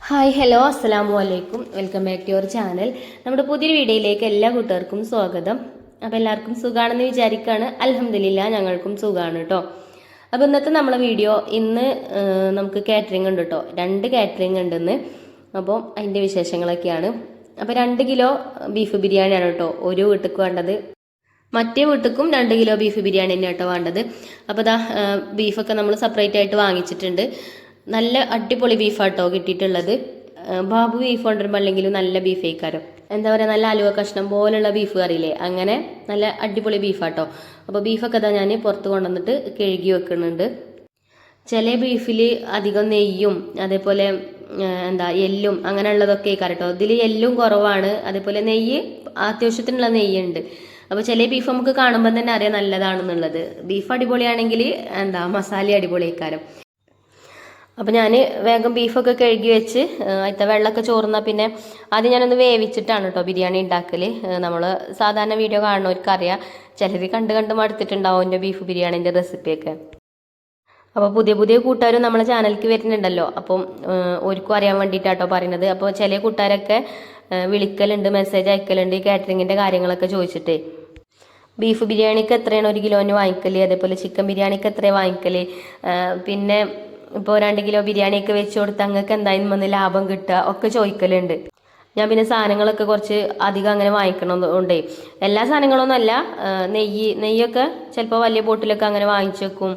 Hi hello അസ്സലാമു അലൈക്കും welcome back to your channel. നമ്മുടെ പുതിയൊരു വീഡിയോയിലേക്ക് എല്ലാ കൂട്ടുകാർക്കും സ്വാഗതം. അപ്പോൾ എല്ലാവർക്കും സുഖാണെന്ന് വിചാരിക്കുകയാണ്. അൽഹംദുലില്ലാ ഞങ്ങൾക്കും സുഖമാണ് കേട്ടോ. അപ്പോൾ ഇന്നത്തെ നമ്മളെ വീഡിയോ ഇന്ന് നമുക്ക് കാറ്ററിംഗ് ഉണ്ട് കേട്ടോ. 2 കാറ്ററിംഗ് ഉണ്ടെന്ന്. അപ്പോൾ അതിൻ്റെ വിശേഷങ്ങളൊക്കെയാണ്. അപ്പോൾ 2 കിലോ ബീഫ് ബിരിയാണിയാണ് കേട്ടോ ഒരു വീട്ടിലേക്ക് വേണ്ടത്. മറ്റേ വീട്ടിലും 2 കിലോ ബീഫ് ബിരിയാണി തന്നെയാണ് കേട്ടോ വേണ്ടത്. അപ്പോൾ ഇതാ ബീഫൊക്കെ നമ്മൾ സെപ്പറേറ്റ് ആയിട്ട് വാങ്ങിച്ചിട്ടുണ്ട്. നല്ല അടിപൊളി ബീഫാട്ടോ കിട്ടിയിട്ടുള്ളത്. ബാബു ബീഫ് കൊണ്ടുവരുമ്പോൾ അല്ലെങ്കിലും നല്ല ബീഫ് കഴിക്കാരോ, എന്താ പറയുക, നല്ല അലുവ കഷ്ണം പോലുള്ള ബീഫ് കറിയില്ലേ, അങ്ങനെ നല്ല അടിപൊളി ബീഫാട്ടോ. അപ്പോൾ ബീഫൊക്കെ ഇതാ ഞാൻ പുറത്ത് കൊണ്ടുവന്നിട്ട് കഴുകി വെക്കുന്നുണ്ട്. ചില ബീഫിൽ അധികം നെയ്യും അതേപോലെ എല്ലും അങ്ങനെയുള്ളതൊക്കെ കഴിക്കാറട്ടോ. ഇതിൽ എല്ലും കുറവാണ്, അതേപോലെ നെയ്യ് അത്യാവശ്യത്തിനുള്ള നെയ്യുണ്ട്. അപ്പോൾ ചില ബീഫ് നമുക്ക് കാണുമ്പോൾ തന്നെ അറിയാം നല്ലതാണെന്നുള്ളത്. ബീഫ് അടിപൊളിയാണെങ്കിൽ മസാല അടിപൊളി കഴിക്കാരം. അപ്പോൾ ഞാൻ വേഗം ബീഫൊക്കെ കഴുകി വെച്ച് അതിൻ്റെ വെള്ളമൊക്കെ ചോർന്നാൽ പിന്നെ ആദ്യം ഞാനൊന്ന് വേവിച്ചിട്ടാണ് കേട്ടോ ബിരിയാണി ഉണ്ടാക്കൽ. നമ്മൾ സാധാരണ വീഡിയോ കാണുന്നവർക്കറിയാം, ചിലർ കണ്ട് മടുത്തിട്ടുണ്ടാവും എൻ്റെ ബീഫ് ബിരിയാണീൻ്റെ റെസിപ്പിയൊക്കെ. അപ്പോൾ പുതിയ കൂട്ടുകാരും നമ്മളെ ചാനലിലേക്ക് വരുന്നുണ്ടല്ലോ, അപ്പം ഓർക്കും അറിയാൻ വേണ്ടിയിട്ടാട്ടോ പറയുന്നത്. അപ്പോൾ ചില കൂട്ടുകാരൊക്കെ വിളിക്കലുണ്ട്, മെസ്സേജ് അയക്കലുണ്ട് ഈ കാറ്ററിങ്ങിൻ്റെ കാര്യങ്ങളൊക്കെ ചോദിച്ചിട്ടേ. ബീഫ് ബിരിയാണിക്ക് എത്രയാണ് 1 കിലോന് വാങ്ങിക്കൽ, അതേപോലെ ചിക്കൻ ബിരിയാണിക്ക് എത്രയാണ് വാങ്ങിക്കൽ, പിന്നെ ഇപ്പോൾ 2 കിലോ ബിരിയാണിയൊക്കെ വെച്ച് കൊടുത്ത് അങ്ങക്ക് എന്തായാലും വന്ന് ലാഭം കിട്ടുക ഒക്കെ ചോദിക്കലുണ്ട്. ഞാൻ പിന്നെ സാധനങ്ങളൊക്കെ കുറച്ച് അധികം അങ്ങനെ വാങ്ങിക്കണതുകൊണ്ടേ എല്ലാ സാധനങ്ങളൊന്നും അല്ല, നെയ്യൊക്കെ ചിലപ്പോൾ വലിയ ബോട്ടിലൊക്കെ അങ്ങനെ വാങ്ങിച്ചു വെക്കും.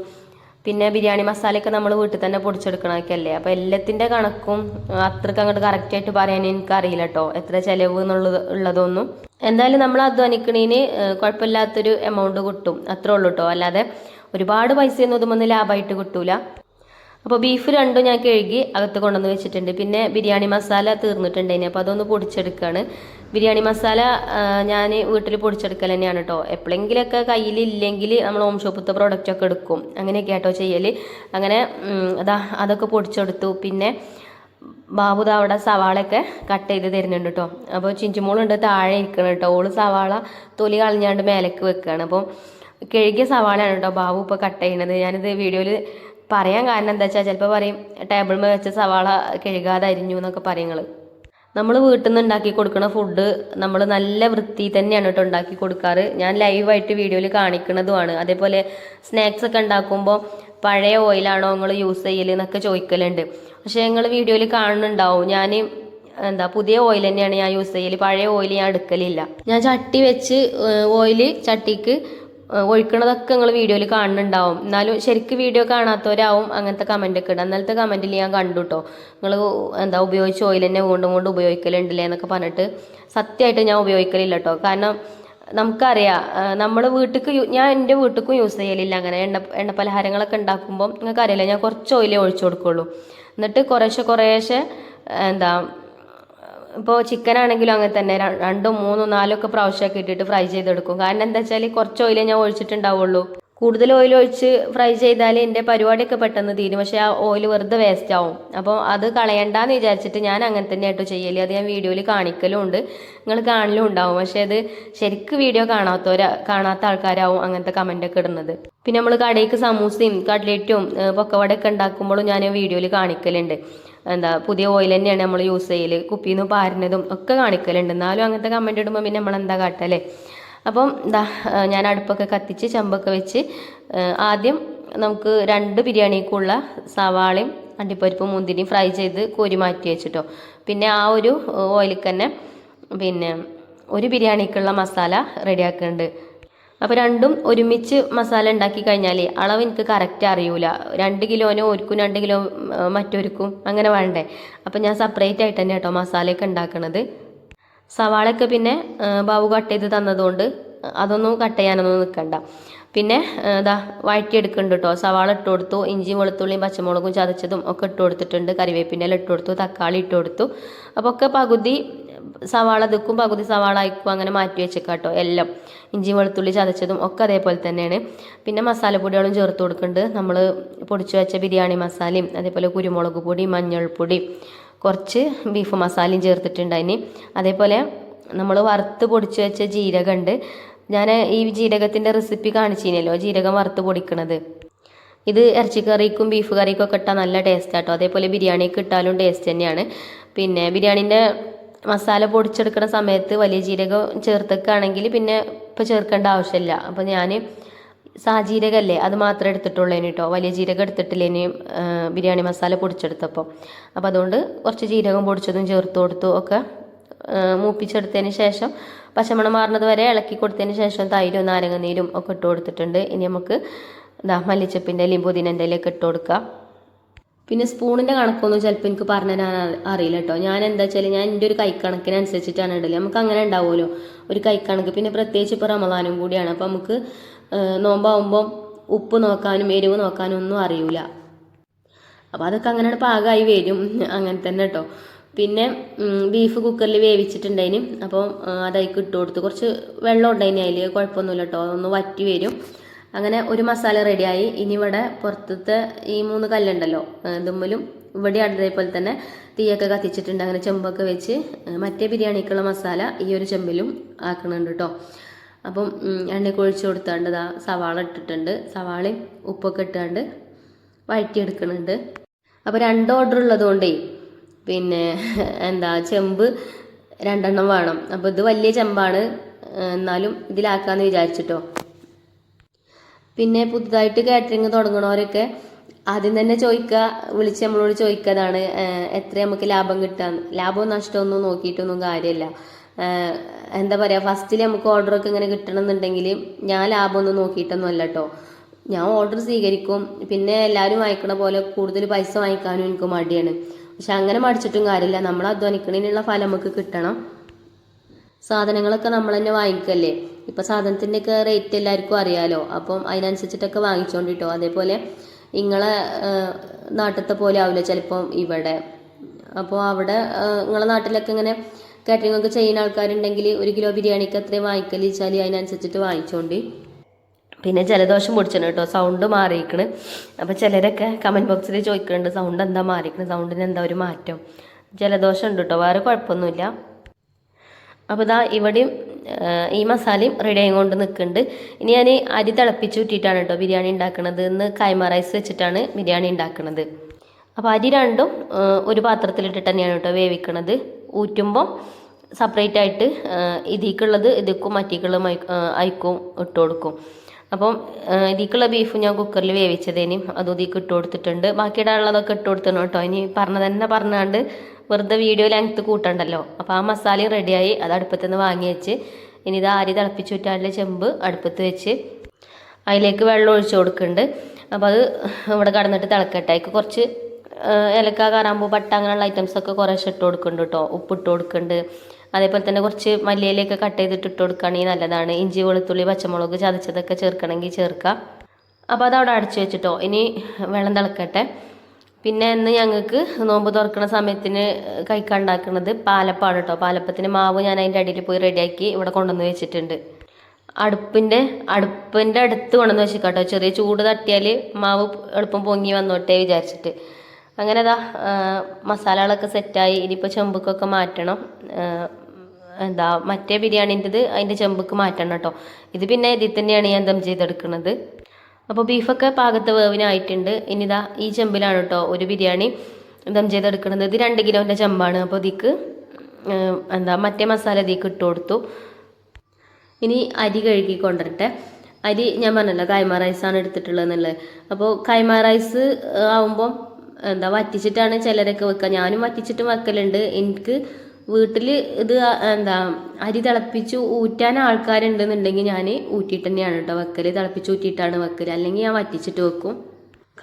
പിന്നെ ബിരിയാണി മസാലയൊക്കെ നമ്മൾ വീട്ടിൽ തന്നെ പൊടിച്ചെടുക്കണമൊക്കെ അല്ലേ. അപ്പോൾ എല്ലാത്തിൻ്റെ കണക്കും അത്രയ്ക്ക് അങ്ങോട്ട് കറക്റ്റായിട്ട് പറയാൻ എനിക്കറിയില്ല കേട്ടോ, എത്ര ചിലവ് ഉള്ളതൊന്നും. എന്തായാലും നമ്മൾ അധ്വാനിക്കണേന് കുഴപ്പമില്ലാത്തൊരു എമൗണ്ട് കിട്ടും, അത്രേ ഉള്ളൂ കേട്ടോ. അല്ലാതെ ഒരുപാട് പൈസയൊന്നും ഇതുമൊന്നും ലാഭമായിട്ട് കിട്ടൂല. അപ്പോൾ ബീഫ് 2 ഞാൻ കഴുകി അകത്ത് കൊണ്ടുവന്ന് വെച്ചിട്ടുണ്ട്. പിന്നെ ബിരിയാണി മസാല തീർന്നിട്ടുണ്ടേനി, അപ്പോൾ അതൊന്ന് പൊടിച്ചെടുക്കുകയാണ്. ബിരിയാണി മസാല ഞാൻ വീട്ടിൽ പൊടിച്ചെടുക്കൽ തന്നെയാണ് കേട്ടോ. എപ്പോഴെങ്കിലൊക്കെ കയ്യിലില്ലെങ്കിൽ നമ്മൾ ഹോം ഷോപ്പത്തെ പ്രോഡക്റ്റൊക്കെ എടുക്കും, അങ്ങനെയൊക്കെ കേട്ടോ ചെയ്യൽ. അങ്ങനെ അതൊക്കെ പൊടിച്ചെടുത്തു. പിന്നെ ബാബുദ അവിടെ സവാളയൊക്കെ കട്ട് ചെയ്ത് തരുന്നുണ്ട് കേട്ടോ. അപ്പോൾ ചിഞ്ചുമോളുണ്ട് താഴെ ഇരിക്കണം കേട്ടോ, ഓള് സവാള തൊലി കളഞ്ഞാണ്ട് മേലേക്ക് വെക്കുകയാണ്. അപ്പോൾ കഴുകിയ സവാളയാണ് കേട്ടോ ബാബു ഇപ്പോൾ കട്ട് ചെയ്യുന്നത്. ഞാനിത് വീഡിയോയിൽ പറയാൻ കാരണം എന്താ വെച്ചാൽ ചിലപ്പോൾ പറയും ടേബിളിൽ വെച്ച സവാള കഴുകാതെ അരിഞ്ഞു എന്നൊക്കെ പറയുങ്ങൾ. നമ്മൾ വീട്ടിൽ നിന്ന് ഉണ്ടാക്കി കൊടുക്കുന്ന ഫുഡ് നമ്മൾ നല്ല വൃത്തി തന്നെയാണ് കേട്ടോ ഉണ്ടാക്കി കൊടുക്കാറ്. ഞാൻ ലൈവായിട്ട് വീഡിയോയിൽ കാണിക്കുന്നതുമാണ്. അതേപോലെ സ്നാക്സ് ഒക്കെ ഉണ്ടാക്കുമ്പോൾ പഴയ ഓയിലാണോ നിങ്ങൾ യൂസ് ചെയ്യൽ എന്നൊക്കെ ചോദിക്കലുണ്ട്. പക്ഷേ നിങ്ങൾ വീഡിയോയിൽ കാണുന്നുണ്ടാവും ഞാൻ പുതിയ ഓയിൽ തന്നെയാണ് ഞാൻ യൂസ് ചെയ്യൽ, പഴയ ഓയിൽ ഞാൻ എടുക്കലില്ല. ഞാൻ ചട്ടി വെച്ച് ഓയിൽ ചട്ടിക്ക് ഒഴിക്കണതൊക്കെ നിങ്ങൾ വീഡിയോയിൽ കാണുന്നുണ്ടാവും. എന്നാലും ശരിക്കും വീഡിയോ കാണാത്തവരാവും അങ്ങനത്തെ കമൻ്റ് ഒക്കെ ഇടുക. അന്നലത്തെ കമൻറ്റിൽ ഞാൻ കണ്ടു കേട്ടോ, നിങ്ങൾ ഉപയോഗിച്ച് ഓയിൽ തന്നെ കൊണ്ട് ഉപയോഗിക്കലുണ്ടല്ലേ എന്നൊക്കെ പറഞ്ഞിട്ട്. സത്യമായിട്ട് ഞാൻ ഉപയോഗിക്കലില്ല കേട്ടോ. കാരണം നമുക്കറിയാം നമ്മുടെ വീട്ടിലേക്ക് ഞാൻ എൻ്റെ വീട്ടിലേക്കും യൂസ് ചെയ്യലില്ല അങ്ങനെ. എണ്ണ പലഹാരങ്ങളൊക്കെ ഉണ്ടാക്കുമ്പോൾ നിങ്ങൾക്ക് അറിയില്ല, ഞാൻ കുറച്ച് ഓയിലേ ഒഴിച്ചു കൊടുക്കുള്ളൂ. എന്നിട്ട് കുറേശ്ശെ ഇപ്പോൾ ചിക്കൻ ആണെങ്കിലും അങ്ങനെ തന്നെ 2, 3, 4 പ്രാവശ്യമൊക്കെ ഇട്ടിട്ട് ഫ്രൈ ചെയ്തെടുക്കും. കാരണം എന്താ വെച്ചാൽ കുറച്ച് ഓയിലേ ഞാൻ ഒഴിച്ചിട്ടുണ്ടാവുള്ളൂ. കൂടുതൽ ഓയിൽ ഒഴിച്ച് ഫ്രൈ ചെയ്താൽ എൻ്റെ പരിപാടിയൊക്കെ പെട്ടെന്ന് തീരും, പക്ഷേ ആ ഓയിൽ വെറുതെ വേസ്റ്റ് ആവും. അപ്പോൾ അത് കളയണ്ടെന്ന് വിചാരിച്ചിട്ട് ഞാൻ അങ്ങനെ തന്നെ ആയിട്ട് ചെയ്യല്. അത് ഞാൻ വീഡിയോയിൽ കാണിക്കലും ഉണ്ട്, നിങ്ങൾ കാണലും ഉണ്ടാവും. പക്ഷേ അത് ശരിക്കും വീഡിയോ കാണാത്ത ആൾക്കാരാവും അങ്ങനത്തെ കമൻ്റൊക്കെ ഇടുന്നത്. പിന്നെ നമ്മൾ കടയ്ക്ക് സമൂസയും കട്ട്ലേറ്റും പൊക്കവടയൊക്കെ ഉണ്ടാക്കുമ്പോഴും ഞാൻ വീഡിയോയിൽ കാണിക്കലുണ്ട്. പുതിയ ഓയിൽ തന്നെയാണ് നമ്മൾ യൂസ് ചെയ്യൽ, കുപ്പിയിൽ നിന്ന് പാരുന്നതും ഒക്കെ കാണിക്കലുണ്ട്. എന്നാലും അങ്ങനത്തെ കമൻ്റ് ഇടുമ്പോൾ പിന്നെ നമ്മളെന്താ കാട്ടല്ലേ. അപ്പം ഞാൻ അടുപ്പൊക്കെ കത്തിച്ച് ചെമ്പൊക്കെ വെച്ച് ആദ്യം നമുക്ക് 2 ബിരിയാണിക്കുള്ള സവാളയും അണ്ടിപ്പരിപ്പും മുന്തിരിയും ഫ്രൈ ചെയ്ത് കോരി മാറ്റി വെച്ചിട്ടോ. പിന്നെ ആ ഒരു ഓയിലിൽ തന്നെ പിന്നെ ഒരു ബിരിയാണിക്കുള്ള മസാല റെഡിയാക്കുന്നുണ്ട്. അപ്പോൾ 2ഉം ഒരുമിച്ച് മസാല ഉണ്ടാക്കി കഴിഞ്ഞാൽ അളവ് എനിക്ക് കറക്റ്റ് അറിയൂല. 2 കിലോന് ഒരുക്കും 2 കിലോ മറ്റൊരുക്കും അങ്ങനെ വേണ്ടേ. അപ്പം ഞാൻ സെപ്പറേറ്റ് ആയിട്ട് തന്നെ കേട്ടോ മസാലയൊക്കെ ഉണ്ടാക്കണത്. സവാളയൊക്കെ പിന്നെ ബാബു കട്ട് ചെയ്ത് തന്നതുകൊണ്ട് അതൊന്നും കട്ട് ചെയ്യാനൊന്നും നിൽക്കണ്ട. പിന്നെ വഴറ്റിയെടുക്കുന്നുണ്ട് കേട്ടോ. സവാള ഇട്ട് കൊടുത്തു, ഇഞ്ചിയും വെളുത്തുള്ളിയും പച്ചമുളകും ചതച്ചതും ഒക്കെ ഇട്ട് കൊടുത്തിട്ടുണ്ട്, കറിവേപ്പിൻ്റെ ഇല ഇട്ട് കൊടുത്തു, തക്കാളി ഇട്ട് കൊടുത്തു. അപ്പോൾ ഒക്കെ പകുതി സവാള ദിക്കും പകുതി സവാള അയക്കും അങ്ങനെ മാറ്റി വെച്ചേക്കാട്ടോ. എല്ലാം ഇഞ്ചിയും വെളുത്തുള്ളി ചതച്ചതും ഒക്കെ അതേപോലെ തന്നെയാണ്. പിന്നെ മസാലപ്പൊടികളും ചേർത്ത് കൊടുക്കുന്നുണ്ട്. നമ്മൾ പൊടിച്ചു വെച്ച ബിരിയാണി മസാലയും അതേപോലെ കുരുമുളക് പൊടി, മഞ്ഞൾപ്പൊടി, കുറച്ച് ബീഫ് മസാലയും ചേർത്തിട്ടുണ്ടായിന്. അതേപോലെ നമ്മൾ വറുത്ത് പൊടിച്ചു വെച്ച ജീരകമുണ്ട്. ഞാൻ ഈ ജീരകത്തിൻ്റെ റെസിപ്പി കാണിച്ചിനല്ലോ, ജീരകം വറുത്ത് പൊടിക്കണത്. ഇത് ഇറച്ചിക്കറിക്കും ബീഫ് കറിക്കും ഒക്കെ ഇട്ടാൽ നല്ല ടേസ്റ്റ് ആട്ടോ. അതേപോലെ ബിരിയാണിക്ക് ഇട്ടാലും ടേസ്റ്റ് തന്നെയാണ്. പിന്നെ ബിരിയാണീൻ്റെ മസാല പൊടിച്ചെടുക്കുന്ന സമയത്ത് വലിയ ജീരകം ചേർത്തൊക്കെയാണെങ്കിൽ പിന്നെ ഇപ്പോൾ ചേർക്കേണ്ട ആവശ്യമില്ല. അപ്പോൾ ഞാൻ സാജീരകല്ലേ അത് മാത്രമേ എടുത്തിട്ടുള്ളേന് കേട്ടോ, വലിയ ജീരകം എടുത്തിട്ടില്ലേന് ബിരിയാണി മസാല പൊടിച്ചെടുത്തപ്പോൾ. അപ്പോൾ അതുകൊണ്ട് കുറച്ച് ജീരകം പൊടിച്ചതും ചേർത്ത് കൊടുത്തു ഒക്കെ മൂപ്പിച്ചെടുത്തതിന് ശേഷം പച്ചമണം മാറുന്നത് വരെ ഇളക്കി കൊടുത്തതിന് ശേഷം തൈരും നാരങ്ങനീരും ഒക്കെ ഇട്ട് കൊടുത്തിട്ടുണ്ട്. ഇനി നമുക്ക് മല്ലിച്ചപ്പിൻ്റെ ഇലയും പുതിനൻ്റെ ഇലയൊക്കെ ഇട്ട് കൊടുക്കാം. പിന്നെ സ്പൂണിൻ്റെ കണക്കൊന്നും ചിലപ്പോൾ എനിക്ക് പറഞ്ഞു തരാൻ അറിയില്ല കേട്ടോ. ഞാൻ എന്താ വെച്ചാൽ ഞാൻ എൻ്റെ ഒരു കൈക്കണക്കിനനുസരിച്ചിട്ടാണ് ഇടല്. നമുക്ക് അങ്ങനെ ഉണ്ടാവുമല്ലോ ഒരു കൈക്കണക്ക്. പിന്നെ പ്രത്യേകിച്ച് ഇപ്പോൾ റമദാനും കൂടിയാണ്. അപ്പോൾ നമുക്ക് നോമ്പാവുമ്പം ഉപ്പ് നോക്കാനും എരിവ് നോക്കാനും ഒന്നും അറിയില്ല. അപ്പോൾ അതൊക്കെ അങ്ങനെ പാകമായി വരും, അങ്ങനെ തന്നെ കേട്ടോ. പിന്നെ ബീഫ് കുക്കറിൽ വേവിച്ചിട്ടുണ്ടായിന്. അപ്പോൾ അതേക്ക് ഇട്ട് കൊടുത്ത് കുറച്ച് വെള്ളം ഉണ്ടായിന് അതിൽ, കുഴപ്പമൊന്നുമില്ല കേട്ടോ, അതൊന്ന് വറ്റി വരും. അങ്ങനെ ഒരു മസാല റെഡിയായി. ഇനി ഇവിടെ പുറത്തത്തെ ഈ 3 കല്ലുണ്ടല്ലോ ദമ്മിലും ഇവിടെ അതേപോലെ തന്നെ തീയൊക്കെ കത്തിച്ചിട്ടുണ്ട്. അങ്ങനെ ചെമ്പൊക്കെ വെച്ച് മറ്റേ ബിരിയാണിക്കുള്ള മസാല ഈ ഒരു ചെമ്പിലും ആക്കണുണ്ട് കേട്ടോ. അപ്പം എണ്ണയൊക്കെ ഒഴിച്ച് കൊടുത്താണ്ട് സവാള ഇട്ടിട്ടുണ്ട്. സവാളയും ഉപ്പൊക്കെ ഇട്ടാണ്ട് വഴറ്റിയെടുക്കുന്നുണ്ട്. അപ്പോൾ 2 ഓർഡർ ഉള്ളതുകൊണ്ടേ പിന്നെ ചെമ്പ് 2 എണ്ണം വേണം. അപ്പോൾ ഇത് വലിയ ചെമ്പാണ്, എന്നാലും ഇതിലാക്കാമെന്ന് വിചാരിച്ചിട്ടോ. പിന്നെ പുതുതായിട്ട് കാറ്ററിങ് തുടങ്ങണവരൊക്കെ ആദ്യം തന്നെ വിളിച്ച് നമ്മളോട് ചോദിക്കാതാണ് എത്ര നമുക്ക് ലാഭം കിട്ടാന്ന്. ലാഭവും നഷ്ടമൊന്നും നോക്കിയിട്ടൊന്നും കാര്യമില്ല. എന്താ പറയുക, ഫസ്റ്റിൽ നമുക്ക് ഓർഡറൊക്കെ ഇങ്ങനെ കിട്ടണമെന്നുണ്ടെങ്കിൽ ഞാൻ ലാഭമൊന്നും നോക്കിയിട്ടൊന്നും അല്ല കേട്ടോ. ഞാൻ ഓർഡർ സ്വീകരിക്കും. പിന്നെ എല്ലാവരും വാങ്ങിക്കണ പോലെ കൂടുതൽ പൈസ വാങ്ങിക്കാനും എനിക്ക് മടിയാണ്. പക്ഷെ അങ്ങനെ മടിച്ചിട്ടും കാര്യമില്ല, നമ്മൾ അധ്വാനിക്കണതിനുള്ള ഫലം നമുക്ക് കിട്ടണം. സാധനങ്ങളൊക്കെ നമ്മൾ തന്നെ വാങ്ങിക്കല്ലേ. ഇപ്പം സാധനത്തിൻ്റെയൊക്കെ റേറ്റ് എല്ലാവർക്കും അറിയാലോ. അപ്പം അതിനനുസരിച്ചിട്ടൊക്കെ വാങ്ങിച്ചോണ്ടിട്ടോ. അതേപോലെ നിങ്ങളെ നാട്ടിലത്തെ പോലെ ആവില്ല ചിലപ്പം ഇവിടെ. അപ്പോൾ അവിടെ നിങ്ങളെ നാട്ടിലൊക്കെ ഇങ്ങനെ കാറ്ററിംഗ് ഒക്കെ ചെയ്യുന്ന ആൾക്കാരുണ്ടെങ്കിൽ 1 കിലോ ബിരിയാണിക്ക് എത്രയും വാങ്ങിക്കല് വെച്ചാൽ അതിനനുസരിച്ചിട്ട് വാങ്ങിച്ചോണ്ടി. പിന്നെ ജലദോഷം പൊടിച്ചിട്ടുണ്ട് കേട്ടോ, സൗണ്ട് മാറിയിരിക്കണ്. അപ്പോൾ ചിലരൊക്കെ കമൻറ്റ് ബോക്സിൽ ചോദിക്കുന്നുണ്ട് സൗണ്ട് എന്താ മാറിയിരിക്കണ്, സൗണ്ടിന് എന്താ ഒരു മാറ്റം. ജലദോഷം ഉണ്ട് കേട്ടോ, വേറെ കുഴപ്പമൊന്നുമില്ല. അപ്പോൾ ഇവിടെയും ഈ മസാലയും റെഡി ആയിക്കൊണ്ട് നിൽക്കുന്നുണ്ട്. ഇനി ഞാൻ അരി തിളപ്പിച്ച് ഊറ്റിയിട്ടാണ് കേട്ടോ ബിരിയാണി ഉണ്ടാക്കുന്നത്. ഇന്ന് കൈമ റൈസ് വെച്ചിട്ടാണ് ബിരിയാണി ഉണ്ടാക്കുന്നത്. അപ്പോൾ അരി രണ്ടും ഒരു പാത്രത്തിലിട്ടിട്ട് തന്നെയാണ് കേട്ടോ വേവിക്കണത്. ഊറ്റുമ്പോൾ സെപ്പറേറ്റ് ആയിട്ട് ഇതിക്കുള്ളത് ഇതിക്കും മറ്റേക്കുള്ള അയക്കും ഇട്ട് കൊടുക്കും. അപ്പം ഇതിക്കുള്ള ബീഫ് ഞാൻ കുക്കറിൽ വേവിച്ചതേനും അതും ഇതിക്ക് ഇട്ട് കൊടുത്തിട്ടുണ്ട്. ബാക്കിയിടാനുള്ളതൊക്കെ ഇട്ട് കൊടുത്തിരുന്നു കേട്ടോ. ഇനി പറഞ്ഞാണ്ട് വെറുതെ വീഡിയോ ലെങ്ത്ത് കൂട്ടണ്ടല്ലോ. അപ്പോൾ ആ മസാലയും റെഡിയായി. അത് അടുപ്പത്ത് നിന്ന് വാങ്ങി വെച്ച് ഇനി ഇത് അരി തിളപ്പിച്ച് ഊറ്റാനുള്ള ചെമ്പ് അടുപ്പത്ത് വെച്ച് അതിലേക്ക് വെള്ളം ഒഴിച്ച് കൊടുക്കുന്നുണ്ട്. അപ്പോൾ അത് ഇവിടെ കടന്നിട്ട് തിളക്കട്ടെ. അതിക്ക് കുറച്ച് ഏലക്ക, കറാമ്പൂ, പട്ട അങ്ങനെയുള്ള ഐറ്റംസൊക്കെ കുറേശ്ശെ ഇട്ട് കൊടുക്കുന്നുണ്ട് കേട്ടോ. ഉപ്പിട്ട് കൊടുക്കുന്നുണ്ട്. അതേപോലെ തന്നെ കുറച്ച് മല്ലിയിലൊക്കെ കട്ട് ചെയ്തിട്ട് ഇട്ട് കൊടുക്കുകയാണെങ്കിൽ നല്ലതാണ്. ഇഞ്ചി, വെളുത്തുള്ളി, പച്ചമുളക് ചതച്ചതൊക്കെ ചേർക്കണമെങ്കിൽ ചേർക്കാം. അപ്പോൾ അതവിടെ അടച്ചു വെച്ചിട്ടോ. ഇനി വെള്ളം തിളക്കട്ടെ. പിന്നെ ഇന്ന് ഞങ്ങൾക്ക് നോമ്പ് തുറക്കുന്ന സമയത്തിന് കഴിക്കാണ്ടാക്കുന്നത് പാലപ്പാണ് കേട്ടോ. പാലപ്പത്തിന് മാവ് ഞാൻ അതിൻ്റെ അടിയിൽ പോയി റെഡിയാക്കി ഇവിടെ കൊണ്ടുവന്ന് വെച്ചിട്ടുണ്ട്. അടുപ്പിൻ്റെ അടുത്ത് കൊണ്ടുവന്ന് വെച്ചിട്ടോ. ചെറിയ ചൂട് തട്ടിയാൽ മാവ് എളുപ്പം പൊങ്ങി വന്നോട്ടെ വിചാരിച്ചിട്ട്. അങ്ങനെ മസാലകളൊക്കെ സെറ്റായി. ഇനിയിപ്പോൾ ചെമ്പുക്കൊക്കെ മാറ്റണം. മറ്റേ ബിരിയാണീൻ്റെത് അതിൻ്റെ ചെമ്പുക്ക് മാറ്റണം കേട്ടോ. ഇത് പിന്നെ ഇതിൽ തന്നെയാണ് ഞാൻ ദം ചെയ്തെടുക്കുന്നത്. അപ്പോൾ ബീഫൊക്കെ പാകത്തെ വേവിനായിട്ടുണ്ട്. ഇനി ഈ ചെമ്പിലാണ് കേട്ടോ ഒരു ബിരിയാണി ദം ചെയ്തെടുക്കുന്നത്. ഇത് 2 കിലോൻ്റെ ചെമ്പാണ്. അപ്പോൾ ഇതിക്ക് മറ്റേ മസാല ഇതിക്ക് ഇട്ട് കൊടുത്തു. ഇനി അരി കഴുകി കൊണ്ടുവരട്ടെ. അരി ഞാൻ പറഞ്ഞല്ലോ കൈമ റൈസാണ് എടുത്തിട്ടുള്ളതെന്നുള്ളത്. അപ്പോൾ കൈമ റൈസ് ആവുമ്പോൾ വറ്റിച്ചിട്ടാണ് ചിലരൊക്കെ വെക്കുക. ഞാനും വറ്റിച്ചിട്ടും വെക്കലുണ്ട്. എനിക്ക് വീട്ടിൽ ഇത് അരി തിളപ്പിച്ച് ഊറ്റാൻ ആൾക്കാരുണ്ടെന്നുണ്ടെങ്കിൽ ഞാൻ ഊറ്റിയിട്ട് തന്നെയാണ് കേട്ടോ വെക്കൽ. തിളപ്പിച്ച് ഊറ്റിയിട്ടാണ് വെക്കൽ. അല്ലെങ്കിൽ ഞാൻ വറ്റിച്ചിട്ട് വെക്കും.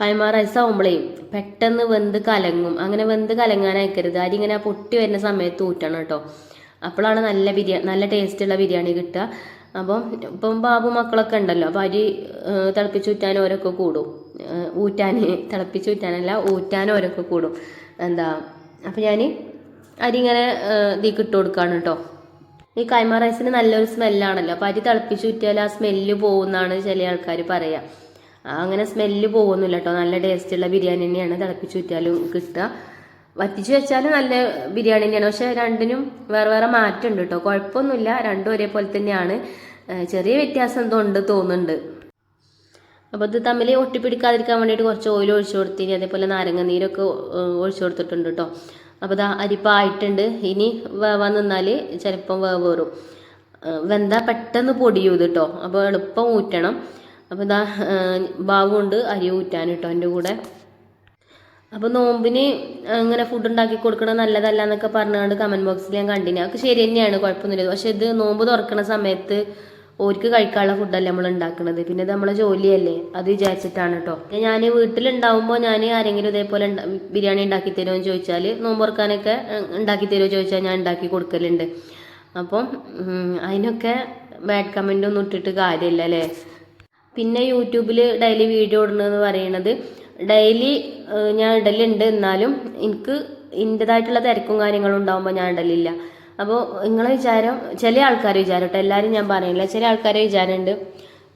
കൈമ റൈസ് ആവുമ്പോഴേ പെട്ടെന്ന് വെന്ത് കലങ്ങും. അങ്ങനെ വെന്ത് കലങ്ങാനയക്കരുത്. അരി ഇങ്ങനെ പൊട്ടി വരുന്ന സമയത്ത് ഊറ്റണം കേട്ടോ. അപ്പോഴാണ് നല്ല ടേസ്റ്റുള്ള ബിരിയാണി കിട്ടുക. ഇപ്പം ബാബു മക്കളൊക്കെ ഉണ്ടല്ലോ. അപ്പോൾ അരി തിളപ്പിച്ചൂറ്റാൻ ഓരൊക്കെ കൂടും. ഊറ്റാൻ ഓരൊക്കെ കൂടും. അപ്പോൾ ഞാൻ അരി ഇങ്ങനെ ഇതിക്ക് ഇട്ട് കൊടുക്കുകയാണ് കേട്ടോ. ഈ കൈമ റൈസിന് നല്ലൊരു സ്മെല്ലാണല്ലോ. അപ്പോൾ അരി തിളപ്പിച്ചൂറ്റിയാൽ ആ സ്മെല്ല് പോകുമെന്നാണ് ചില ആൾക്കാർ പറയുക. അങ്ങനെ സ്മെല്ല് പോകുന്നില്ല കേട്ടോ. നല്ല ടേസ്റ്റുള്ള ബിരിയാണി തന്നെയാണ് തിളപ്പിച്ചൂറ്റിയാലും കിട്ടുക. വറ്റിച്ച് വെച്ചാൽ നല്ല ബിരിയാണി തന്നെയാണ്. പക്ഷെ രണ്ടിനും വേറെ വേറെ മാറ്റമുണ്ട് കേട്ടോ. കുഴപ്പമൊന്നുമില്ല, രണ്ടും ഒരേപോലെ തന്നെയാണ്. ചെറിയ വ്യത്യാസം എന്തോ ഉണ്ട് തോന്നുന്നുണ്ട്. അപ്പോൾ ഇത് തമ്മിൽ ഒട്ടിപ്പിടിക്കാതിരിക്കാൻ വേണ്ടിയിട്ട് കുറച്ച് ഓയിൽ ഒഴിച്ചു കൊടുത്തിന്, അതേപോലെ നാരങ്ങ നീരൊക്കെ ഒഴിച്ചു കൊടുത്തിട്ടുണ്ട് കേട്ടോ. അപ്പോൾ ഇതാ അരിപ്പ ആയിട്ടുണ്ട്. ഇനി വേവാൻ നിന്നാൽ ചിലപ്പം വേവേറും. വെന്താ പെട്ടെന്ന് പൊടിയും ഇത് കേട്ടോ. അപ്പോൾ എളുപ്പം ഊറ്റണം. അപ്പോൾ ഇതാ ബാവുണ്ട് അരി ഊറ്റാൻ കേട്ടോ എൻ്റെ കൂടെ. അപ്പോൾ നോമ്പിന് അങ്ങനെ ഫുഡ് ഉണ്ടാക്കി കൊടുക്കണത് നല്ലതല്ല എന്നൊക്കെ പറഞ്ഞുകൊണ്ട് കമൻറ്റ് ബോക്സിൽ ഞാൻ കണ്ടിന്. അതൊക്കെ ശരി തന്നെയാണ്, കുഴപ്പമൊന്നുമില്ല. പക്ഷെ ഇത് നോമ്പ് തുറക്കണ സമയത്ത് ഓർക്ക് കഴിക്കാനുള്ള ഫുഡല്ലേ നമ്മൾ ഉണ്ടാക്കുന്നത്, പിന്നെ ഇത് നമ്മളെ ജോലിയല്ലേ, അത് വിചാരിച്ചിട്ടാണ് കേട്ടോ. ഞാൻ വീട്ടിലുണ്ടാവുമ്പോൾ ഞാൻ ആരെങ്കിലും ഇതേപോലെ ബിരിയാണി ഉണ്ടാക്കി തരുമോ എന്ന് ചോദിച്ചാൽ, നോമ്പ് തുറക്കാനൊക്കെ ഉണ്ടാക്കി തരുമോ ചോദിച്ചാൽ ഞാൻ ഉണ്ടാക്കി കൊടുക്കലുണ്ട്. അപ്പം അതിനൊക്കെ ബാഡ് കമൻ്റ് ഒന്നും ഇട്ടിട്ട് കാര്യമില്ല അല്ലേ. പിന്നെ യൂട്യൂബിൽ ഡെയിലി വീഡിയോ ഇടണമെന്ന് പറയണത് ഡെയിലി ഞാൻ ഇടലുണ്ട്, എന്നാലും എനിക്ക് എൻ്റെതായിട്ടുള്ള തിരക്കും കാര്യങ്ങളും ഉണ്ടാകുമ്പോൾ ഞാൻ ഇടലില്ല. അപ്പോൾ നിങ്ങളെ വിചാരം, ചില ആൾക്കാർ വിചാരം കേട്ടോ, എല്ലാവരും ഞാൻ പറയുന്നില്ല, ചില ആൾക്കാരെ വിചാരമുണ്ട്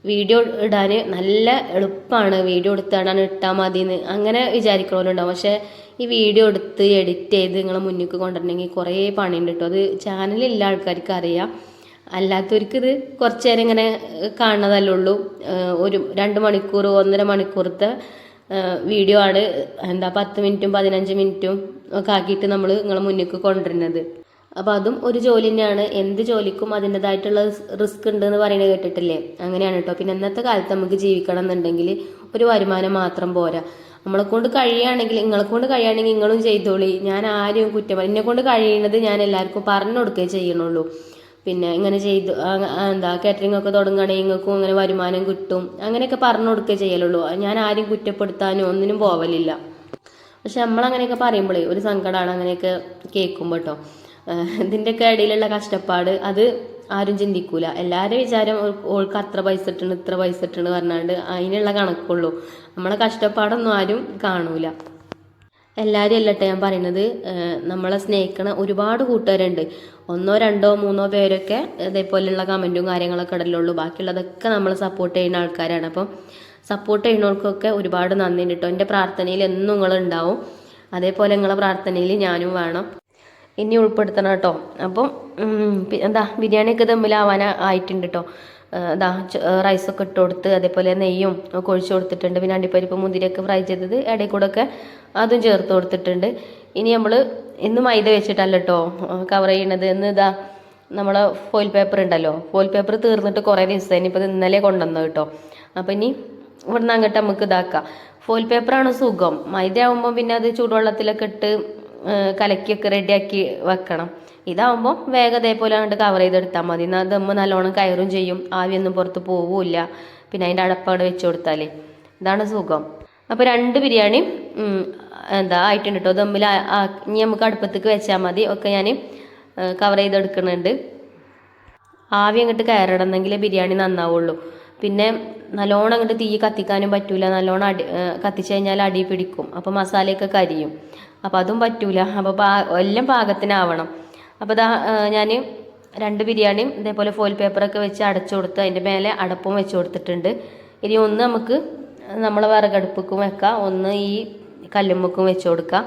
വീഡിയോ ഇടാൻ നല്ല എളുപ്പമാണ്, വീഡിയോ എടുത്തിടാൻ ഇട്ടാൽ മതി എന്ന് അങ്ങനെ വിചാരിക്കണമല്ലുണ്ടാവും. പക്ഷേ ഈ വീഡിയോ എടുത്ത് എഡിറ്റ് ചെയ്ത് നിങ്ങളെ മുന്നിലേക്ക് കൊണ്ടുവരണമെങ്കിൽ കുറേ പണിയുണ്ട് കേട്ടോ. അത് ചാനലില്ല ആൾക്കാർക്ക് അറിയാം, അല്ലാത്തവർക്ക് ഇത് കുറച്ച് നേരം ഇങ്ങനെ കാണുന്നതല്ലേ ഉള്ളൂ. ഒരു 2 മണിക്കൂർ 1.5 മണിക്കൂറത്തെ വീഡിയോ ആണ് 10 മിനിറ്റും 15 മിനിറ്റും ഒക്കെ ആക്കിയിട്ട് നമ്മൾ നിങ്ങളെ മുന്നിലേക്ക് കൊണ്ടുവരുന്നത്. അപ്പോൾ അതും ഒരു ജോലി തന്നെയാണ്. എന്ത് ജോലിക്കും അതിൻ്റെതായിട്ടുള്ള റിസ്ക് ഉണ്ട് എന്ന് പറയുന്നത് കേട്ടിട്ടില്ലേ, അങ്ങനെയാണ് കേട്ടോ. പിന്നെ ഇന്നത്തെ കാലത്ത് നമുക്ക് ജീവിക്കണം എന്നുണ്ടെങ്കിൽ ഒരു വരുമാനം മാത്രം പോരാ. നമ്മളെ കൊണ്ട് കഴിയുകയാണെങ്കിൽ, നിങ്ങളെ കൊണ്ട് കഴിയുകയാണെങ്കിൽ നിങ്ങളും ചെയ്തോളി. ഞാൻ ആരും കുറ്റം, എന്നെ കൊണ്ട് കഴിയുന്നത് ഞാൻ എല്ലാവർക്കും പറഞ്ഞു കൊടുക്കുകയേ ചെയ്യണുള്ളൂ. പിന്നെ ഇങ്ങനെ ചെയ്തു കാറ്ററിംഗ് ഒക്കെ തുടങ്ങുകയാണെങ്കിൽ നിങ്ങൾക്കും അങ്ങനെ വരുമാനം കിട്ടും, അങ്ങനെയൊക്കെ പറഞ്ഞു കൊടുക്കുകയേ ചെയ്യലുള്ളൂ. ഞാൻ ആരും കുറ്റപ്പെടുത്താനോ ഒന്നിനും പോവലില്ല. പക്ഷെ നമ്മളങ്ങനെയൊക്കെ പറയുമ്പോഴേ ഒരു സങ്കടമാണ് അങ്ങനെയൊക്കെ കേൾക്കുമ്പോൾ കേട്ടോ. ഇതിൻ്റെയൊക്കെ ഇടയിലുള്ള കഷ്ടപ്പാട് അത് ആരും ചിന്തിക്കൂല. എല്ലാവരും വിചാരം ഓൾക്ക് അത്ര പൈസ ഇട്ടുണ്ട് ഇത്ര പൈസ ഇട്ടുണ്ട് പറഞ്ഞാണ്ട് അതിനുള്ള കണക്കുള്ളൂ. നമ്മളെ കഷ്ടപ്പാടൊന്നും ആരും കാണൂല. എല്ലാവരും അല്ലട്ടെ ഞാൻ പറയുന്നത്, നമ്മളെ സ്നേഹിക്കണ ഒരുപാട് കൂട്ടുകാരുണ്ട്. 1 2 3 പേരൊക്കെ ഇതേപോലെയുള്ള കമൻറ്റും കാര്യങ്ങളൊക്കെ ഇടലുള്ളൂ. ബാക്കിയുള്ളതൊക്കെ നമ്മൾ സപ്പോർട്ട് ചെയ്യുന്ന ആൾക്കാരാണ്. അപ്പം സപ്പോർട്ട് ചെയ്യുന്നവർക്കൊക്കെ ഒരുപാട് നന്ദി കേട്ടോ. എൻ്റെ പ്രാർത്ഥനയിൽ എന്നും നിങ്ങളുണ്ടാവും, അതേപോലെ നിങ്ങളെ പ്രാർത്ഥനയിൽ ഞാനും വേണം. ഇനി ഉൾപ്പെടുത്തണം കേട്ടോ. അപ്പം ബിരിയാണിയൊക്കെ ദമ്മിലാവാൻ ആയിട്ടുണ്ട് കേട്ടോ. റൈസൊക്കെ ഇട്ട് കൊടുത്ത് അതേപോലെ നെയ്യും ഒക്കെ ഒഴിച്ചു കൊടുത്തിട്ടുണ്ട്. പിന്നെ അണ്ടിപ്പരിപ്പ് മുന്തിരിയൊക്കെ ഫ്രൈ ചെയ്തത് ഇടയിൽ കൂടെ ഒക്കെ അതും ചേർത്ത് കൊടുത്തിട്ടുണ്ട്. ഇനി നമ്മൾ ഇന്ന് മൈദ വെച്ചിട്ടല്ല കേട്ടോ കവർ ചെയ്യണത്. ഇന്ന് നമ്മളെ ഫോയിൽ പേപ്പർ ഉണ്ടല്ലോ, ഫോയിൽ പേപ്പർ തീർന്നിട്ട് കുറേ ദിവസമായി, ഇനിയിപ്പോൾ ഇന്നലെ കൊണ്ടുവന്നു കേട്ടോ. അപ്പം ഇനി ഇവിടുന്ന് അങ്ങോട്ട് നമുക്ക് ഇതാക്കാം. ഫോയിൽ പേപ്പറാണ് സുഖം. മൈദ ആകുമ്പോൾ പിന്നെ അത് ചൂടുവെള്ളത്തിലൊക്കെ ഇട്ട് കലക്കിയൊക്കെ റെഡിയാക്കി വെക്കണം. ഇതാവുമ്പോൾ വേഗം അതേപോലെ അങ്ങോട്ട് കവർ ചെയ്തെടുത്താൽ മതി. എന്നാൽ ദമ്മ് നല്ലോണം കയറും ചെയ്യും, ആവിയൊന്നും പുറത്ത് പോവില്ല. പിന്നെ അതിൻ്റെ അടപ്പവിടെ വെച്ച് കൊടുത്താൽ ഇതാണ് സുഖം. അപ്പോൾ 2 ബിരിയാണി ആയിട്ടുണ്ട് കേട്ടോ. ദമ്മിൽ ഇനി നമുക്ക് അടുപ്പത്തേക്ക് വെച്ചാൽ മതി. ഒക്കെ ഞാൻ കവർ ചെയ്തെടുക്കുന്നുണ്ട്. ആവി അങ്ങോട്ട് കയറണമെന്നെങ്കിൽ ബിരിയാണി നന്നാവുള്ളൂ. പിന്നെ നല്ലോണം അങ്ങോട്ട് തീ കത്തിക്കാനും പറ്റൂല, നല്ലോണം കത്തിച്ച് കഴിഞ്ഞാൽ അടി പിടിക്കും, അപ്പോൾ മസാലയൊക്കെ കരിയും, അപ്പോൾ അതും പറ്റൂല. അപ്പോൾ എല്ലാം പാകത്തിനാവണം. അപ്പോൾ ഞാൻ 2 ബിരിയാണിയും ഇതേപോലെ ഫോയിൽ പേപ്പറൊക്കെ വെച്ച് അടച്ചു കൊടുത്ത് അതിൻ്റെ മേലെ അടപ്പും വെച്ച് കൊടുത്തിട്ടുണ്ട്. ഇനി ഒന്ന് നമുക്ക് നമ്മളെ വിറകടുപ്പും വെക്കാം, ഒന്ന് ഈ കല്ലുമ്മക്കും വെച്ച് കൊടുക്കാം.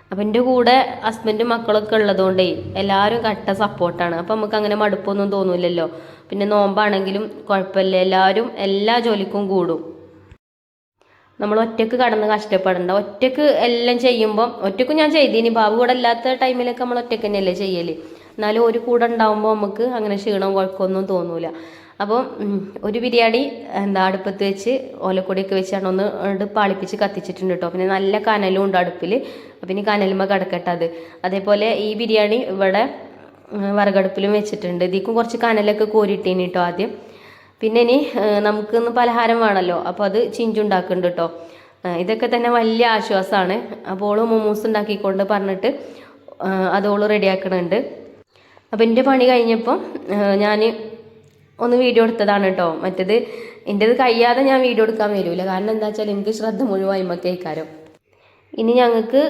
അപ്പം എൻ്റെ കൂടെ ഹസ്ബൻഡും മക്കളൊക്കെ ഉള്ളതുകൊണ്ടേ എല്ലാവരും കട്ട സപ്പോർട്ടാണ്. അപ്പം നമുക്ക് അങ്ങനെ മടുപ്പൊന്നും തോന്നില്ലല്ലോ. പിന്നെ നോമ്പാണെങ്കിലും കുഴപ്പമില്ല, എല്ലാവരും എല്ലാ ജോലിക്കും കൂടും. നമ്മൾ ഒറ്റക്ക് കടന്ന് കഷ്ടപ്പെടണ്ട. ഒറ്റക്ക് എല്ലാം ചെയ്യുമ്പം, ഒറ്റക്കും ഞാൻ ചെയ്തിനി, ബാബു കൂടെ ഇല്ലാത്ത ടൈമിലൊക്കെ നമ്മൾ ഒറ്റക്ക് തന്നെയല്ലേ ചെയ്യല്. എന്നാലും ഒരു കൂടെ ഉണ്ടാകുമ്പോൾ നമുക്ക് അങ്ങനെ ക്ഷീണം കുഴപ്പമൊന്നും തോന്നൂല. അപ്പോൾ ഒരു ബിരിയാണി അടുപ്പത്ത് വെച്ച് ഓലക്കൊടിയൊക്കെ വെച്ചാണ് ഒന്ന് പാളിപ്പിച്ച് കത്തിച്ചിട്ടുണ്ട് കേട്ടോ. പിന്നെ നല്ല കനലും ഉണ്ട് അടുപ്പിൽ. അപ്പം ഇനി കനലുമ്പോൾ കിടക്കട്ടെ അത്. അതേപോലെ ഈ ബിരിയാണി ഇവിടെ വിറകടുപ്പിലും വെച്ചിട്ടുണ്ട്. ഇതിക്കും കുറച്ച് കനലൊക്കെ കോരിയിട്ടീനി കേട്ടോ ആദ്യം. പിന്നെ ഇനി നമുക്കിന്ന് പലഹാരം വേണമല്ലോ, അപ്പോൾ അത് ചിഞ്ചുണ്ടാക്കുന്നുണ്ട് കേട്ടോ. ഇതൊക്കെ തന്നെ വലിയ ആശ്വാസമാണ്. അപ്പോൾ ഓള് മൊമോസ് ഉണ്ടാക്കിക്കൊണ്ട് പറഞ്ഞിട്ട് അതോള് റെഡിയാക്കണുണ്ട്. അപ്പോൾ എൻ്റെ പണി കഴിഞ്ഞപ്പോൾ ഞാൻ ഒന്ന് വീഡിയോ എടുത്തതാണ് കേട്ടോ. മറ്റേത് എൻ്റേത് കഴിയാതെ ഞാൻ വീഡിയോ എടുക്കാൻ വരില്ല, കാരണം എന്താ വെച്ചാൽ എനിക്ക് ശ്രദ്ധ മുഴുവൻ അയിമക്കേക്കാരം. ഇനി ഞങ്ങൾക്ക്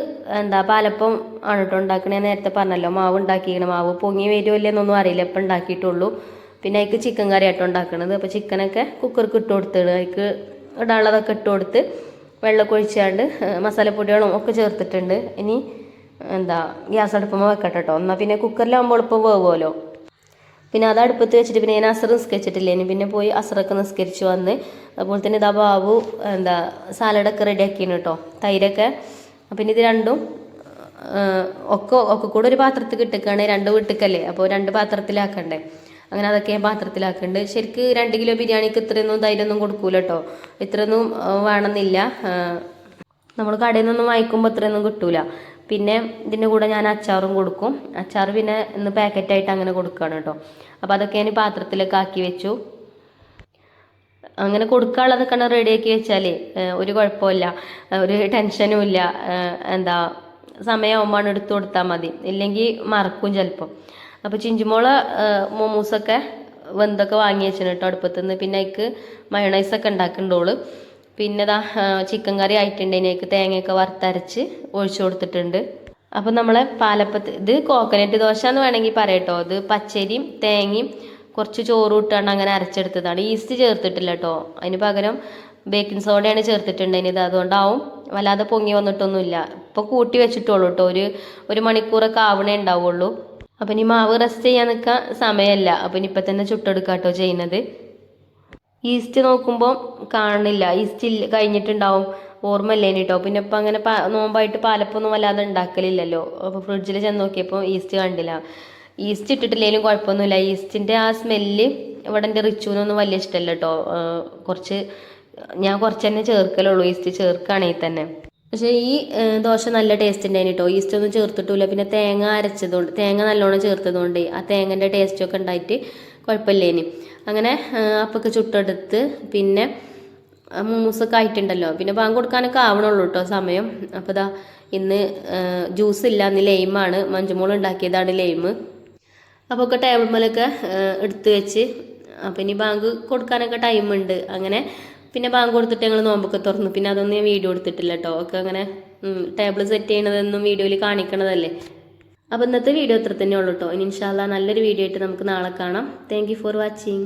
പാലപ്പം ആണ് കേട്ടോ ഉണ്ടാക്കണേ. നേരത്തെ പറഞ്ഞല്ലോ മാവ് ഉണ്ടാക്കിയിരിക്കണം, മാവ് പൊങ്ങി വരുമോ ഇല്ലെന്നൊന്നും അറിയില്ല, എപ്പം ഉണ്ടാക്കിയിട്ടുള്ളൂ. പിന്നെ അതിക്ക് ചിക്കൻ കറി ആട്ടോ ഉണ്ടാക്കണത്. അപ്പോൾ ചിക്കനൊക്കെ കുക്കർക്ക് ഇട്ട് കൊടുത്തിട്ട് അതിക്ക് ഇടാനുള്ളതൊക്കെ ഇട്ട് കൊടുത്ത് വെള്ളമൊക്കെ ഒഴിച്ചാണ്ട് മസാലപ്പൊടികളും ഒക്കെ ചേർത്തിട്ടുണ്ട്. ഇനി ഗ്യാസ് അടുപ്പുമ്പോൾ വെക്കട്ടെ കേട്ടോ. എന്നാൽ പിന്നെ കുക്കറിലാകുമ്പോൾ എളുപ്പം വേവുമല്ലോ. പിന്നെ അത് അടുപ്പത്ത് വെച്ചിട്ട് പിന്നെ ഞാൻ അസർ നിസ്കരിച്ചിട്ടില്ലേനി, പിന്നെ പോയി അസറൊക്കെ നിസ്കരിച്ച് വന്ന്. അതുപോലെ തന്നെ ഇതാ ബാബു സാലഡൊക്കെ റെഡിയാക്കിയാണ് കേട്ടോ, തൈരൊക്കെ. പിന്നെ ഇത് രണ്ടും ഒക്കെ കൂടെ ഒരു പാത്രത്തിൽ കിട്ടുകയാണ്, 2 വീട്ടിക്കല്ലേ, അപ്പോൾ 2 പാത്രത്തിലാക്കണ്ടേ. അങ്ങനെ അതൊക്കെ ഞാൻ പാത്രത്തിലാക്കുന്നുണ്ട്. ശരിക്ക് 2 കിലോ ബിരിയാണിക്ക് ഇത്രയൊന്നും തൈരൊന്നും കൊടുക്കൂല കേട്ടോ, ഇത്രയൊന്നും വേണമെന്നില്ല. നമ്മൾ കടയിൽ നിന്നൊന്നും വാങ്ങിക്കുമ്പോൾ ഇത്രയൊന്നും കിട്ടൂല. പിന്നെ ഇതിൻ്റെ കൂടെ ഞാൻ അച്ചാറും കൊടുക്കും. അച്ചാർ പിന്നെ ഇന്ന് പാക്കറ്റായിട്ട് അങ്ങനെ കൊടുക്കുകയാണ് കേട്ടോ. അപ്പോൾ അതൊക്കെ ഞാൻ പാത്രത്തിലൊക്കെ ആക്കി വെച്ചു. അങ്ങനെ കൊടുക്കാനുള്ളതൊക്കെ റെഡിയാക്കി വെച്ചാൽ ഒരു കുഴപ്പമില്ല, ഒരു ടെൻഷനും ഇല്ല. സമയമാകുമ്പോൾ എടുത്തു കൊടുത്താൽ മതി, ഇല്ലെങ്കിൽ മറക്കും ചിലപ്പം. അപ്പോൾ ചിഞ്ചുമോളെ മോമൂസൊക്കെ വെന്തൊക്കെ വാങ്ങി വെച്ചിന് കേട്ടോ അടുപ്പത്തുനിന്ന്. പിന്നെ അതിക്ക് മയോണൈസൊക്കെ ഉണ്ടാക്കുന്നുണ്ടോള്. പിന്നെ ചിക്കൻ കറി ആയിട്ടുണ്ട്, അതിലേക്ക് തേങ്ങയൊക്കെ വറുത്തരച്ച് ഒഴിച്ചു കൊടുത്തിട്ടുണ്ട്. അപ്പം നമ്മളെ പാലപ്പത്ത് ഇത് കോക്കനറ്റ് ദോശ എന്ന് വേണമെങ്കിൽ പറയട്ടോ. ഇത് പച്ചരിയും തേങ്ങയും കുറച്ച് ചോറും ഇട്ടാണ്ട് അങ്ങനെ അരച്ചെടുത്തതാണ്. ഈസ്റ്റ് ചേർത്തിട്ടില്ല കേട്ടോ, അതിന് പകരം ബേക്കിംഗ് സോഡയാണ് ചേർത്തിട്ടുണ്ട്. ഇത് അതുകൊണ്ടാവും വല്ലാതെ പൊങ്ങി വന്നിട്ടൊന്നുമില്ല. ഇപ്പോൾ കൂട്ടി വെച്ചിട്ടുള്ളൂ കേട്ടോ, ഒരു മണിക്കൂറൊക്കെ ആവണേ ഉണ്ടാവുള്ളൂ. അപ്പം ഇനി മാവ് റെസ്റ്റ് ചെയ്യാൻ നിൽക്കാൻ സമയമല്ല, അപ്പം ഇനി ഇപ്പം തന്നെ ചുട്ടെടുക്കാം കേട്ടോ ചെയ്യുന്നത്. ഈസ്റ്റ് നോക്കുമ്പോൾ കാണുന്നില്ല, ഈസ്റ്റ് കഴിഞ്ഞിട്ടുണ്ടാവും, ഓർമ്മയില്ലേനി കേട്ടോ. പിന്നെ ഇപ്പം അങ്ങനെ നോമ്പായിട്ട് പാലപ്പൊന്നും വല്ലാതെ ഉണ്ടാക്കലില്ലല്ലോ. അപ്പോൾ ഫ്രിഡ്ജിൽ ചെന്ന് നോക്കിയപ്പോൾ ഈസ്റ്റ് കണ്ടില്ല. ഈസ്റ്റ് ഇട്ടിട്ടില്ലെങ്കിലും കുഴപ്പമൊന്നുമില്ല. ഈസ്റ്റിൻ്റെ ആ സ്മെല്ല് ഇവിടെ എൻ്റെ റിച്ചുവിനൊന്നും വലിയ ഇഷ്ടമല്ല കേട്ടോ. ഞാൻ കുറച്ച് തന്നെ ചേർക്കലുള്ളൂ, ഈസ്റ്റ് ചേർക്കുകയാണെങ്കിൽ തന്നെ. പക്ഷേ ഈ ദോശ നല്ല ടേസ്റ്റ് ഉണ്ടായിന് കേട്ടോ, ഈസ്റ്റ് ഒന്നും ചേർത്തിട്ടില്ല. പിന്നെ തേങ്ങ അരച്ചതുകൊണ്ട്, തേങ്ങ നല്ലോണം ചേർത്തതുകൊണ്ട് ആ തേങ്ങൻ്റെ ടേസ്റ്റൊക്കെ ഉണ്ടായിട്ട് കുഴപ്പമില്ലേനി. അങ്ങനെ അപ്പൊക്കെ ചുട്ടെടുത്ത് പിന്നെ മൂസൊക്കെ ആയിട്ടുണ്ടല്ലോ. പിന്നെ ബാങ്ക് കൊടുക്കാനൊക്കെ ആവണുള്ളൂ കേട്ടോ സമയം. അപ്പോൾ ഇന്ന് ജ്യൂസ് ഇല്ല, ഇന്ന് ലൈമാണ്, മഞ്ജുമോൾ ഉണ്ടാക്കിയതാണ് ലൈമ്. അപ്പോൾ ഒക്കെ ടേബിൾ മേലൊക്കെ എടുത്ത് വെച്ച്. അപ്പം ഇനി ബാങ്ക് കൊടുക്കാനൊക്കെ ടൈമുണ്ട്. അങ്ങനെ പിന്നെ ബാങ്ക് കൊടുത്തിട്ട് ഞങ്ങൾ നോമ്പൊക്കെ തുറന്നു. പിന്നെ അതൊന്നും ഞാൻ വീഡിയോ എടുത്തിട്ടില്ല കേട്ടോ, ഒക്കെ അങ്ങനെ ടേബിൾ സെറ്റ് ചെയ്യണതൊന്നും വീഡിയോയിൽ കാണിക്കണതല്ലേ. അപ്പോൾ ഇന്നത്തെ വീഡിയോ ഇത്ര തന്നെ ഉള്ളൂ കേട്ടോ. ഇനി ഇൻഷാ അല്ലാഹ് നല്ലൊരു വീഡിയോ ആയിട്ട് നമുക്ക് നാളെ കാണാം. Thank you for watching.